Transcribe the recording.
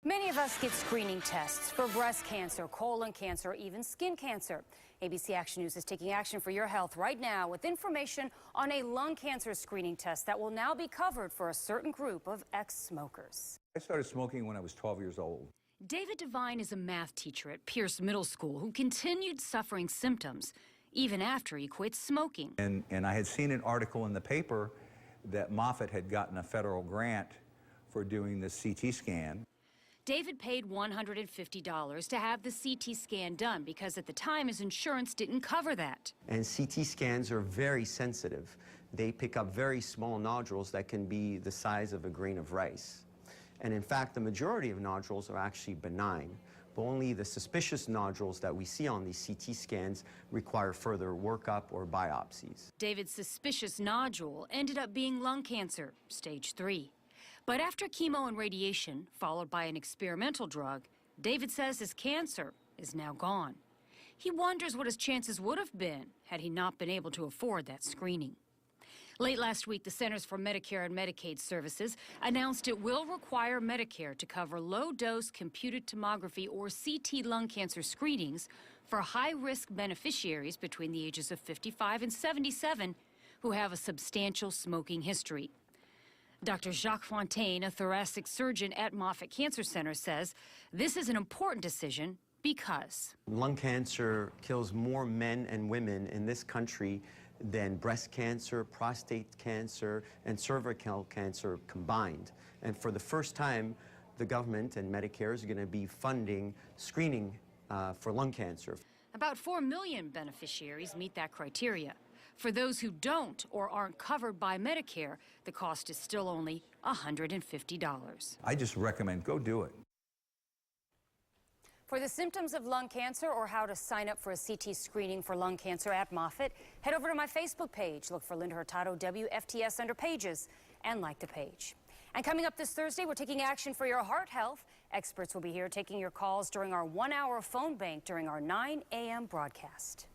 Many of us get screening tests for breast cancer, colon cancer, even skin cancer. ABC Action News is taking action for your health right now with information on a lung cancer screening test that will now be covered for a certain group of ex-smokers. I started smoking when I was 12 years old. David Devine is a math teacher at Pierce Middle School who continued suffering symptoms even after he quit smoking. And I had seen an article in the paper that Moffitt had gotten a federal grant for doing the CT scan. David paid $150 to have the CT scan done because at the time his insurance didn't cover that. And CT scans are very sensitive. They pick up very small nodules that can be the size of a grain of rice. And in fact, the majority of nodules are actually benign, but only the suspicious nodules that we see on these CT scans require further workup or biopsies. David's suspicious nodule ended up being lung cancer, stage 3. But after chemo and radiation, followed by an experimental drug, David says his cancer is now gone. He wonders what his chances would have been had he not been able to afford that screening. Late last week, the Centers for Medicare and Medicaid Services announced it will require Medicare to cover low-dose computed tomography or CT lung cancer screenings for high-risk beneficiaries between the ages of 55 and 77 who have a substantial smoking history. Dr. Jacques Fontaine, a thoracic surgeon at Moffitt Cancer Center, says this is an important decision because lung cancer kills more men and women in this country than breast cancer, prostate cancer, and cervical cancer combined. And for the first time, the government and Medicare is going to be funding screening for lung cancer. About 4 million beneficiaries meet that criteria. For those who don't or aren't covered by Medicare, the cost is still only $150. I just recommend go do it. For the symptoms of lung cancer or how to sign up for a CT screening for lung cancer at Moffitt, head over to my Facebook page. Look for Linda Hurtado, WFTS under Pages, and like the page. And coming up this Thursday, we're taking action for your heart health. Experts will be here taking your calls during our 1-hour phone bank during our 9 a.m. broadcast.